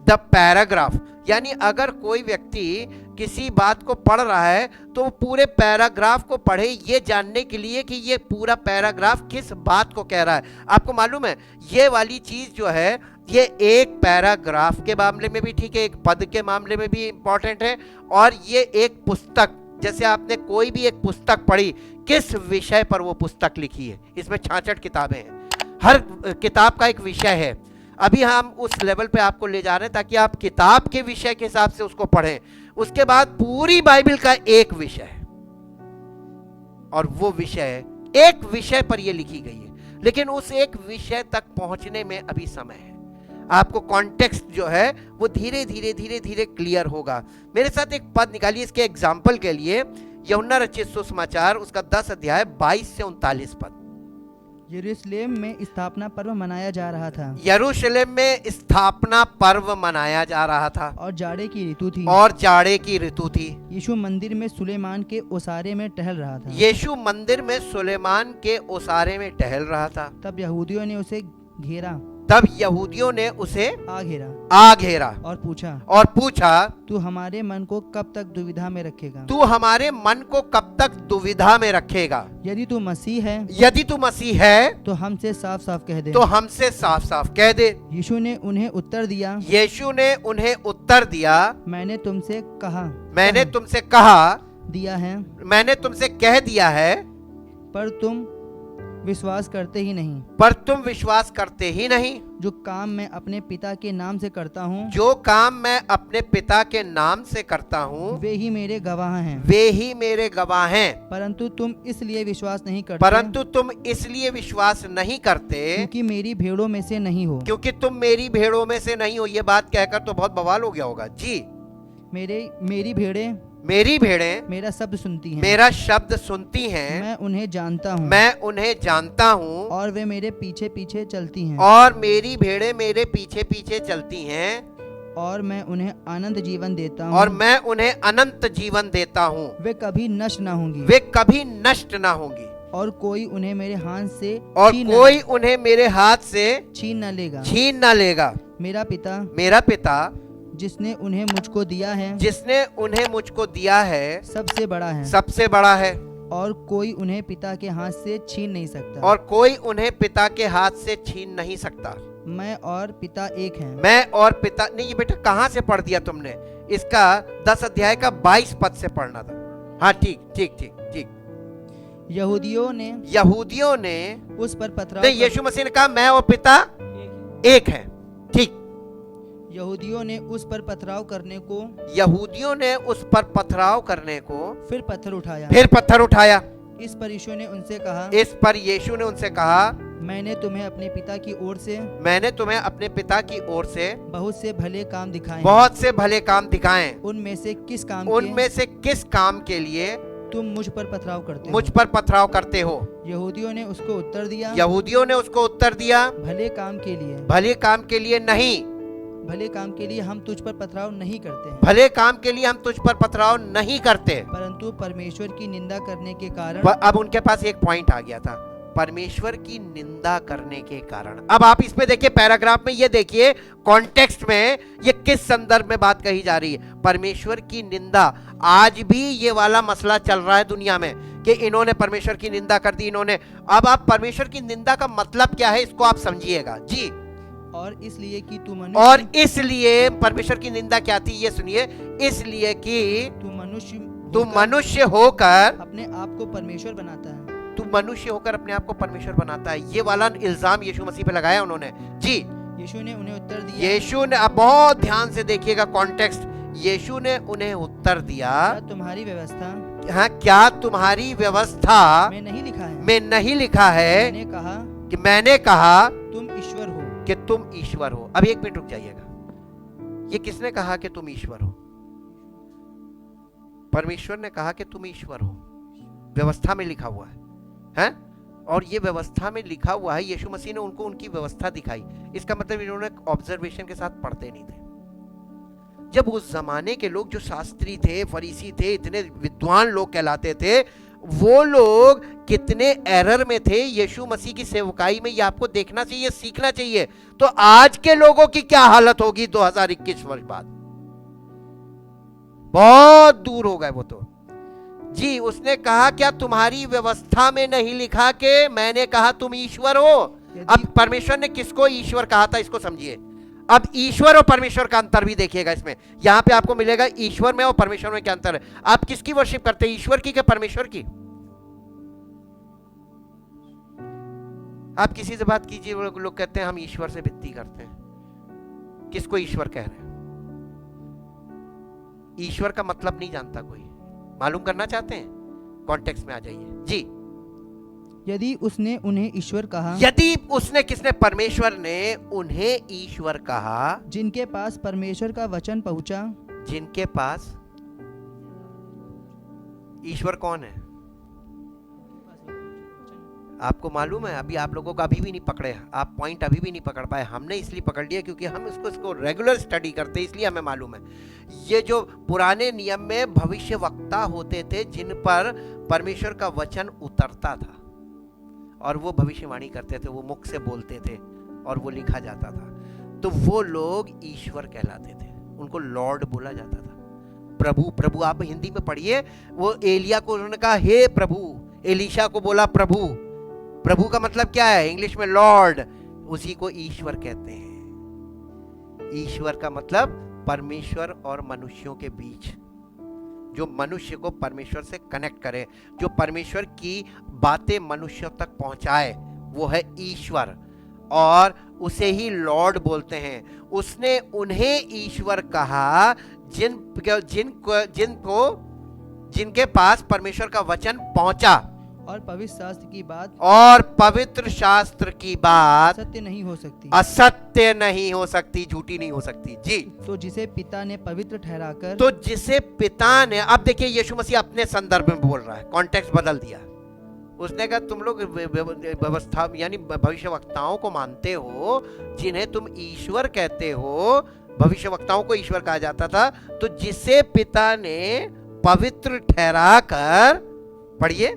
the paragraph, यानी अगर कोई व्यक्ति किसी बात को पढ़ रहा है तो वो पूरे पैराग्राफ को पढ़े ये जानने के लिए कि ये पूरा पैराग्राफ किस बात को कह रहा है। आपको मालूम है ये वाली चीज जो है, ये एक पैराग्राफ के मामले में भी ठीक है, एक पद के मामले में भी इंपॉर्टेंट है, और ये एक पुस्तक, जैसे आपने कोई भी एक पुस्तक पढ़ी, किस विषय पर वो पुस्तक लिखी है, इसमें 66 किताबें हैं, हर किताब का एक विषय है। अभी हम उस लेवल पे आपको ले जा रहे हैं ताकि आप किताब के विषय के हिसाब से उसको पढ़ें। उसके बाद पूरी बाइबल का एक विषय है, और वो विषय, एक विषय पर ये लिखी गई है, लेकिन उस एक विषय तक पहुंचने में अभी समय है। आपको कॉन्टेक्स्ट जो है वो धीरे धीरे धीरे धीरे क्लियर होगा। मेरे साथ एक पद निकालिए इसके एग्जाम्पल के लिए, यूहन्ना रचित सुसमाचार उसका 10 अध्याय 22 से 39 पद। यरूशलेम में स्थापना पर्व मनाया जा रहा था। यरूशलेम में स्थापना पर्व मनाया जा रहा था और जाड़े की ऋतु थी। और जाड़े की ऋतु थी। यीशु मंदिर में सुलेमान के ओसारे में टहल रहा था। यीशु मंदिर में सुलेमान के ओसारे में टहल रहा था। तब यहूदियों ने उसे घेरा। तब यहूदियों ने उसे आ घेरा और पूछा, तू हमारे मन को कब तक दुविधा में रखेगा? तू हमारे मन को कब तक दुविधा में रखेगा? यदि तू मसीह है तो हमसे साफ साफ कह दे। तो हमसे साफ साफ कह दे। यीशु ने उन्हें उत्तर दिया, मैंने तुमसे कहा दिया है, मैंने तुमसे कह दिया है, पर तुम विश्वास करते ही नहीं। जो काम मैं अपने पिता के नाम से करता हूँ, वे ही मेरे गवाह हैं। परंतु तुम इसलिए विश्वास नहीं करते क्योंकि मेरी भेड़ों में से नहीं हो। ये बात कहकर तो बहुत बवाल हो गया होगा जी। मेरी भेड़ें मेरा शब्द सुनती हैं। मैं उन्हें जानता हूँ और वे मेरे पीछे पीछे चलती हैं। और मेरी भेड़ें मेरे पीछे पीछे चलती हैं। और मैं उन्हें अनंत जीवन देता हूँ। वे कभी नष्ट ना होंगी। और कोई उन्हें मेरे हाथ से छीन न लेगा। मेरा पिता जिसने उन्हें मुझको दिया है सबसे बड़ा है। और कोई उन्हें पिता के हाथ से छीन नहीं सकता। मैं और पिता एक हैं। नहीं, ये बेटा कहाँ से पढ़ दिया तुमने? इसका 10 अध्याय का 22 पद से पढ़ना था। हाँ ठीक। यहूदियों ने उस पर पथराव नहीं, यीशु मसीह ने कहा मैं और पिता एक हैं। ठीक। यहूदियों ने उस पर पथराव करने को फिर पत्थर उठाया। इस पर यीशु ने उनसे कहा, मैंने तुम्हें अपने पिता की ओर से बहुत से भले काम दिखाए। उनमें से किस काम के लिए तुम मुझ पर पथराव करते हो? यहूदियों ने उसको उत्तर दिया, भले काम के लिए नहीं। भले काम के लिए हम तुझ पर पथराव नहीं करते। परंतु परमेश्वर की निंदा करने के कारण। अब उनके पास एक पॉइंट आ गया था, परमेश्वर की निंदा करने के कारण। अब आप इस पे देखिए, पैराग्राफ में ये देखिए कॉन्टेक्स्ट में ये किस संदर्भ में बात कही जा रही है। परमेश्वर की निंदा। आज भी ये वाला मसला चल रहा है दुनिया में कि इन्होंने परमेश्वर की निंदा कर दी। अब आप परमेश्वर की निंदा का मतलब क्या है इसको आप समझिएगा जी। और इसलिए परमेश्वर की निंदा क्या थी ये सुनिए। इसलिए कि तू मनुष्य होकर अपने आप को परमेश्वर बनाता है। ये वाला इल्जाम यीशु मसीह पे लगाया उन्होंने जी। यीशु ने उन्हें उत्तर दिया। यीशु ने, अब बहुत ध्यान से देखिएगा कॉन्टेक्स्ट। यीशु ने उन्हें उत्तर दिया, क्या तुम्हारी व्यवस्था में नहीं लिखा है मैंने कहा तुम ईश्वर हो। अब एक मिनट रुक जाइएगा। ये किसने कहा कि तुम ईश्वर हो? परमेश्वर ने कहा कि तुम ईश्वर हो। व्यवस्था में लिखा हुआ है? और ये व्यवस्था में लिखा हुआ है। यीशु मसीह ने उनको उनकी व्यवस्था दिखाई। इसका मतलब इन्होंने ऑब्जर्वेशन के साथ पढ़ते नहीं थे। जब उस जमाने के लोग जो शास्त्री थे, फरीसी थे, इतने विद्वान लोग कहलाते थे, वो लोग कितने एरर में थे यीशु मसीह की सेवकाई में, ये आपको देखना चाहिए, सीखना चाहिए। तो आज के लोगों की क्या हालत होगी 2021 वर्ष बाद? बहुत दूर हो गए वो तो जी। उसने कहा क्या तुम्हारी व्यवस्था में नहीं लिखा कि मैंने कहा तुम ईश्वर हो? अब परमेश्वर ने किसको ईश्वर कहा था इसको समझिए। अब ईश्वर और परमेश्वर का अंतर भी देखिएगा इसमें। यहां पे आपको मिलेगा ईश्वर में और परमेश्वर में क्या अंतर है। आप किसकी वर्शिप करते हैं, ईश्वर की क्या परमेश्वर की? आप किसी से बात कीजिए, लोग कहते हैं हम ईश्वर से विनती करते हैं। किसको ईश्वर कह रहे हैं? ईश्वर का मतलब नहीं जानता कोई। मालूम करना चाहते हैं? कॉन्टेक्स्ट में आ जाइए जी। यदि उसने उन्हें ईश्वर कहा, यदि उसने, किसने? परमेश्वर ने उन्हें ईश्वर कहा, जिनके पास परमेश्वर का वचन पहुंचा। जिनके पास ईश्वर कौन है? आपको मालूम है? अभी आप लोगों को अभी भी नहीं पकड़े, आप पॉइंट अभी भी नहीं पकड़ पाए। हमने इसलिए पकड़ लिया क्योंकि हम इसको रेगुलर स्टडी करते हैं, इसलिए हमें मालूम है। ये जो पुराने नियम में भविष्य वक्ता होते थे जिन पर परमेश्वर का वचन उतरता था और वो भविष्यवाणी करते थे, वो मुख से बोलते थे और वो लिखा जाता था, तो वो लोग ईश्वर कहलाते थे, उनको लॉर्ड बोला जाता था। प्रभु, प्रभु आप हिंदी में पढ़िए, वो एलिया को उन्होंने कहा हे प्रभु, एलीशा को बोला प्रभु। प्रभु का मतलब क्या है? इंग्लिश में लॉर्ड, उसी को ईश्वर कहते हैं। ईश्वर का मतलब परमेश्वर और मनुष्यों के बीच, जो मनुष्य को परमेश्वर से कनेक्ट करे, जो परमेश्वर की बातें मनुष्यों तक पहुंचाए, वो है ईश्वर, और उसे ही लॉर्ड बोलते हैं। उसने उन्हें ईश्वर कहा जिनके पास परमेश्वर का वचन पहुंचा और पवित्र शास्त्र की बात, और पवित्र शास्त्र की बात सत्य नहीं हो सकती, असत्य नहीं हो सकती, झूठी नहीं हो सकती जी। तो जिसे पिता ने पवित्र ठहराकर, तो जिसे पिता ने, अब देखिए यीशु मसीह अपने संदर्भ में बोल रहा है, कॉन्टेक्स्ट बदल दिया। उसने कहा तुम लोग व्यवस्था यानी भविष्यवक्ताओं को मानते हो, जिन्हें तुम ईश्वर कहते हो, भविष्यवक्ताओं को ईश्वर कहा जाता था, तो जिसे पिता ने पवित्र ठहराकर, पढ़िए,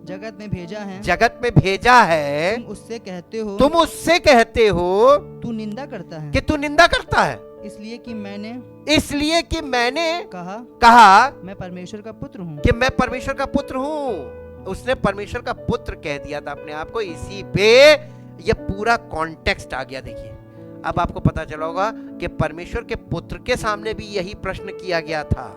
जगत में भेजा है, जगत में भेजा है, तुम उससे कहते हो, तुम उससे कहते हो, तू निंदा करता है, कि तू निंदा करता है, इसलिए कि मैंने कहा मैं परमेश्वर का पुत्र हूँ, कि मैं परमेश्वर का पुत्र हूँ। उसने परमेश्वर का पुत्र कह दिया था अपने आप को, इसी पे ये पूरा कॉन्टेक्स्ट आ गया। देखिए अब आपको पता चला होगा कि परमेश्वर के पुत्र के सामने भी यही प्रश्न किया गया था,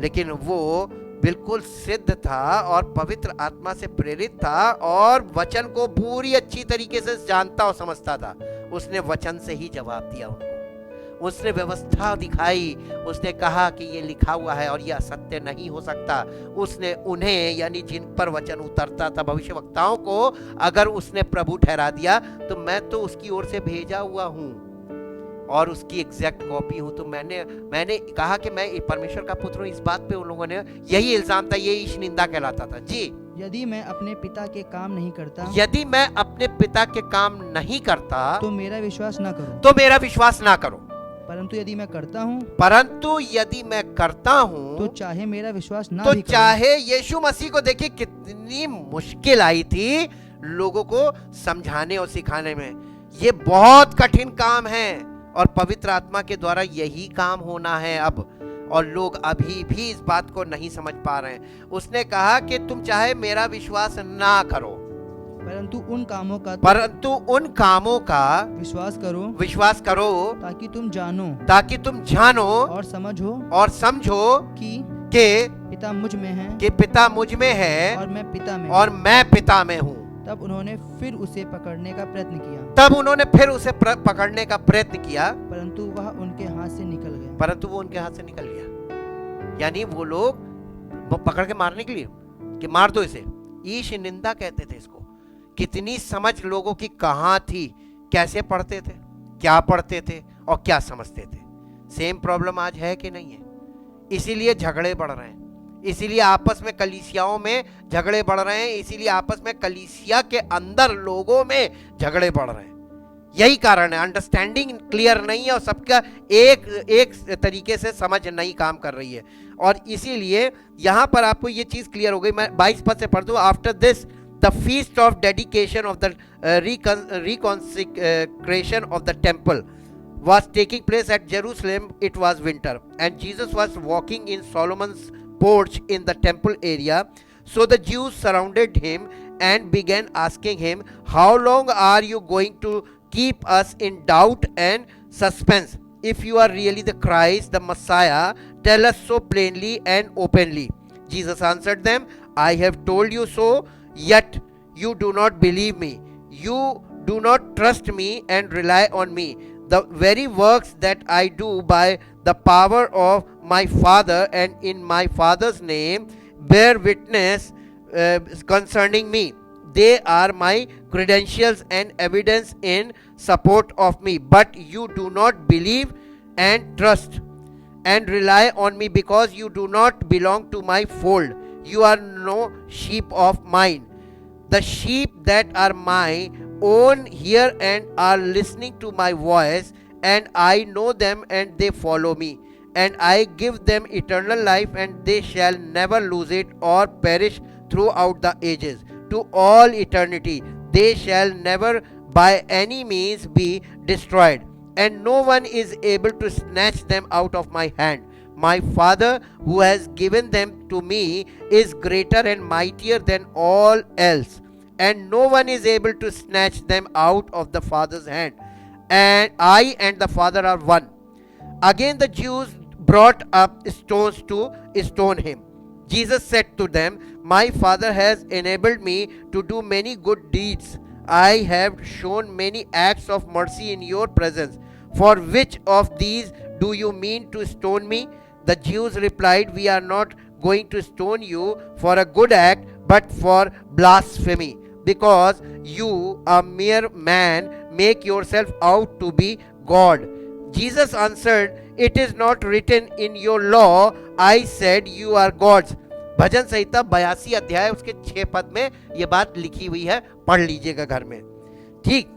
लेकिन वो बिल्कुल सिद्ध था और पवित्र आत्मा से प्रेरित था और वचन को पूरी अच्छी तरीके से जानता और समझता था। उसने वचन से ही जवाब दिया उनको, उसने व्यवस्था दिखाई, उसने कहा कि ये लिखा हुआ है और ये असत्य नहीं हो सकता। उसने उन्हें, यानी जिन पर वचन उतरता था, भविष्यवक्ताओं को, अगर उसने प्रभु ठहरा दिया तो मैं तो उसकी ओर से भेजा हुआ हूँ और उसकी एग्जैक्ट कॉपी हूँ। तो मैंने कहा कि मैं परमेश्वर का पुत्र हूँ। इस बात पे उन लोगों ने, यही इल्जाम था, यही निंदा कहलाता था जी। यदि मैं अपने पिता के काम नहीं करता, यदि मैं अपने पिता के काम नहीं करता, तो मेरा विश्वास ना करो, तो मेरा विश्वास ना करो। परंतु यदि मैं करता हूँ, तो चाहे मेरा विश्वास ना तो भी चाहे, यीशु मसीह को देखिए कितनी मुश्किल आई थी लोगों को समझाने और सिखाने में। ये बहुत कठिन काम है और पवित्र आत्मा के द्वारा यही काम होना है अब, और लोग अभी भी इस बात को नहीं समझ पा रहे हैं। उसने कहा कि तुम चाहे मेरा विश्वास ना करो, परंतु उन कामों का विश्वास करो ताकि तुम जानो और समझो कि पिता मुझ में है और मैं पिता में हूँ। तब उन्होंने फिर उसे पकड़ने का प्रयत्न किया, परंतु वह उनके हाथ से निकल गया। यानी वो लोग पकड़ के मारने के लिए कि मार दो इसे, ईश निंदा कहते थे इसको। कितनी समझ लोगों की कहाँ थी, कैसे पढ़ते थे, क्या पढ़ते थे और क्या समझते थे। सेम प्रॉब्लम आज है कि नहीं है? इसीलिए झगड़े बढ़ रहे हैं, इसीलिए आपस में कलीसियाओं में झगड़े बढ़ रहे हैं, इसीलिए आपस में कलीसिया के अंदर लोगों में झगड़े बढ़ रहे हैं। यही कारण है, अंडरस्टैंडिंग क्लियर नहीं है और सबका एक तरीके से समझ नहीं काम कर रही है। और इसीलिए यहाँ पर आपको ये चीज क्लियर हो गई। मैं 22 पद से पढ़ दूं। After this the feast of dedication of the reconsecration of the temple was taking place at Jerusalem. It was winter and Jesus was walking in Solomon's porch in the temple area. So the Jews surrounded him and began asking him, how long are you going to keep us in doubt and suspense? If you are really the Christ, the Messiah, tell us so plainly and openly. Jesus answered them, I have told you so, yet you do not believe me. You do not trust me and rely on me. The very works that I do by the power of my Father and in my Father's name, bear witness concerning me. They are my credentials and evidence in support of me. But you do not believe and trust and rely on me because you do not belong to my fold. You are no sheep of mine. The sheep that are my own hear and are listening to my voice, and I know them and they follow me. And I give them eternal life, and they shall never lose it or perish throughout the ages. To all eternity, they shall never by any means be destroyed, and no one is able to snatch them out of my hand. My Father, who has given them to me, is greater and mightier than all else, and no one is able to snatch them out of the Father's hand. And I and the Father are one. Again the Jews brought up stones to stone him. Jesus said to them, My Father has enabled me to do many good deeds. I have shown many acts of mercy in your presence. For which of these do you mean to stone me? The Jews replied, We are not going to stone you for a good act, but for blasphemy, because you, a mere man, make yourself out to be God. Jesus answered, It is not written in your law, I said you are gods. भजन संहिता 82 अध्याय उसके 6 पद में यह बात लिखी हुई है, पढ़ लीजिएगा घर में. ठीक.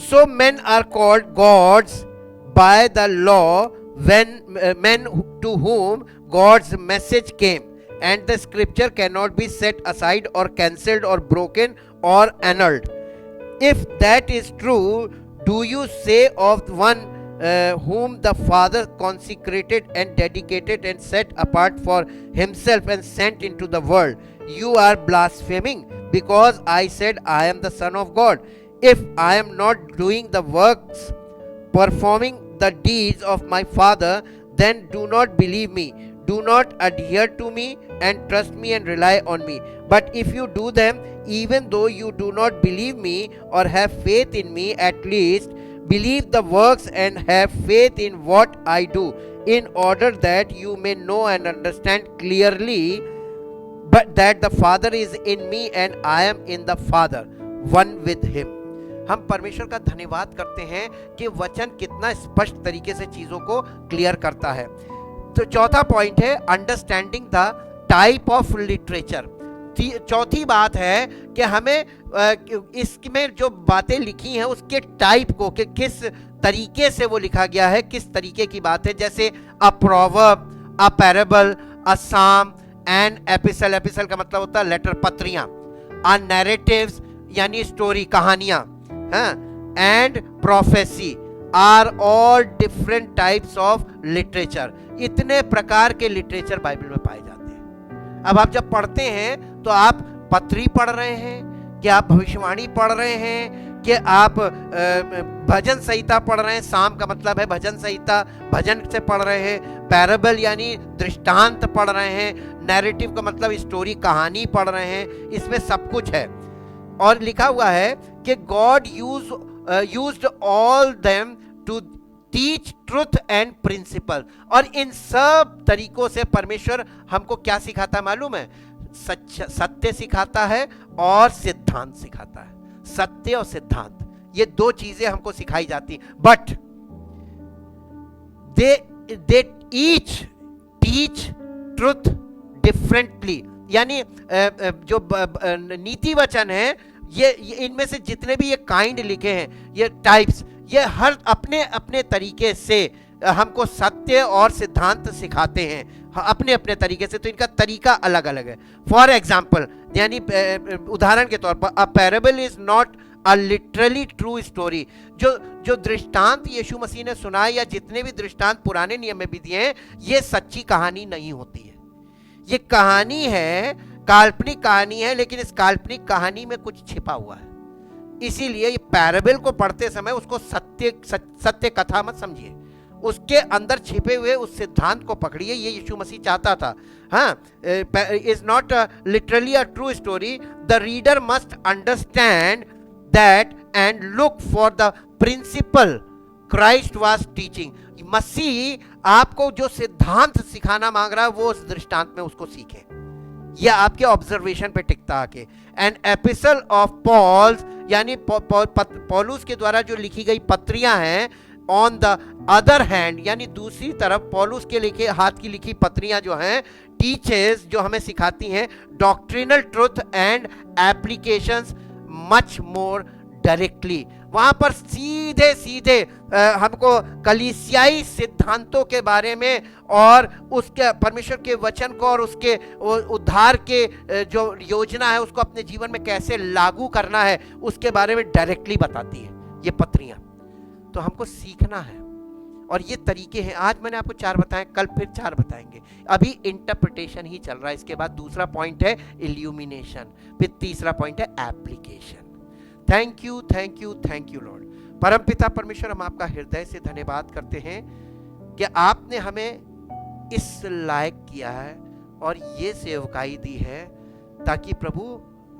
So men are called gods by the law when men to whom God's message came, and the scripture cannot be set aside or cancelled or broken or annulled. If that is true, do you say of one whom the Father consecrated and dedicated and set apart for himself and sent into the world, you are blaspheming, because I said I am the Son of God? If I am not doing the works, performing the deeds of my Father, then do not believe me. Do not adhere to me and trust me and rely on me. But if you do them, even though you do not believe me or have faith in me, at least believe the works and have faith in what I do, in order that you may know and understand clearly, but that the Father is in me and I am in the Father, one with him. हम परमेश्वर का धन्यवाद करते हैं कि वचन कितना स्पष्ट तरीके से चीजों को क्लियर करता है. तो चौथा पॉइंट है understanding the type of literature. चौथी बात है कि हमें इसमें जो बातें लिखी हैं उसके टाइप को, कि किस तरीके से वो लिखा गया है, किस तरीके की बात है. जैसे अ प्रोवर्ब, अ पैराबल, अ साम एंड एपिसल. एपिसल का मतलब होता है लेटर, पत्रियां. अ नैरेटिव्स यानी स्टोरी, कहानियां, and prophecy are all different types of literature. इतने प्रकार के लिटरेचर बाइबल में पाए जाते हैं. अब आप जब पढ़ते हैं तो आप पत्री पढ़ रहे हैं, कि आप भविष्यवाणी पढ़ रहे हैं, कि आप भजन संहिता पढ़ रहे हैं. साम का मतलब है भजन संहिता, भजन से पढ़ रहे हैं. पैराबल यानी दृष्टांत पढ़ रहे हैं. नैरेटिव का मतलब स्टोरी, कहानी पढ़ रहे हैं. इसमें सब कुछ है. और लिखा हुआ है कि God used all them to teach truth and principle. और इन सब तरीकों से परमेश्वर हमको क्या सिखाता है मालूम है? सत्य सिखाता है और सिद्धांत सिखाता है. सत्य और सिद्धांत, ये दो चीजें हमको सिखाई जाती हैं. But they each teach truth differently. यानी जो नीति वचन है, ये इनमें से जितने भी ये काइंड लिखे हैं, ये टाइप्स, ये हर अपने अपने तरीके से हमको सत्य और सिद्धांत सिखाते हैं, अपने अपने तरीके से. तो इनका तरीका अलग अलग है. फॉर एग्जाम्पल, यानी उदाहरण के तौर पर, a parable is not a literally true story. जो दृष्टांत यीशु मसीह ने सुनाए, या जितने भी दृष्टांत पुराने नियम में भी दिए हैं, ये सच्ची कहानी नहीं होती है. ये कहानी है, काल्पनिक कहानी है, लेकिन इस काल्पनिक कहानी में कुछ छिपा हुआ है. इसीलिए ये पैराबल को पढ़ते समय उसको सत्य कथा मत समझिए, उसके अंदर छिपे हुए उस सिद्धांत को पकड़िए. ये यीशु मसीह चाहता था. हाँ, is not literally a true story. The reader must understand that and look for the principle Christ was teaching. मसीह आपको जो सिद्धांत सिखाना मांग रहा है वो उस दृष्टांत में उसको सीखे, यह आपके ऑब्जर्वेशन पे टिकता आके। एन एपिसल ऑफ पॉल्स यानी पौलुस के द्वारा जो लिखी गई पत्रियां हैं, ऑन द अदर हैंड यानी दूसरी तरफ पौलुस के लिखे हाथ की लिखी पत्रियां जो हैं, टीचर्स जो हमें सिखाती हैं doctrinal truth and applications much more directly. वहां पर सीधे सीधे हमको कलीसियाई सिद्धांतों के बारे में और उसके परमेश्वर के वचन को और उसके उद्धार के जो योजना है उसको अपने जीवन में कैसे लागू करना है उसके बारे में डायरेक्टली बताती है ये पत्रियां। तो हमको सीखना है और ये तरीके हैं। आज मैंने आपको 4 बताए, कल फिर 4 बताएंगे। अभी इंटरप्रिटेशन ही चल रहा है। इसके बाद दूसरा पॉइंट है इल्यूमिनेशन, फिर तीसरा पॉइंट है application. Thank you, thank you, thank you Lord. परमपिता परमेश्वर, हम आपका हृदय से धन्यवाद करते हैं कि आपने हमें इस लायक किया है और ये सेवकाई दी है ताकि प्रभु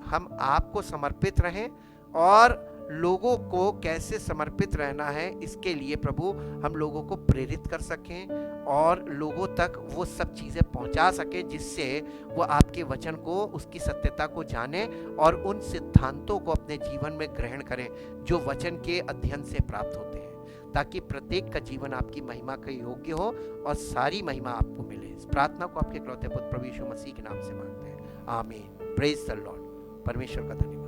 हम आपको समर्पित रहें और लोगों को कैसे समर्पित रहना है इसके लिए प्रभु हम लोगों को प्रेरित कर सकें और लोगों तक वो सब चीज़ें पहुंचा सकें जिससे वो आपके वचन को, उसकी सत्यता को जाने और उन सिद्धांतों को अपने जीवन में ग्रहण करें जो वचन के अध्ययन से प्राप्त होते हैं, ताकि प्रत्येक का जीवन आपकी महिमा के योग्य हो और सारी महिमा आपको मिले। इस प्रार्थना को आपके इकलौते पुत्र प्रभु यीशु मसीह के नाम से मांगते हैं, आमीन। Praise the Lord. परमेश्वर का धन्यवाद।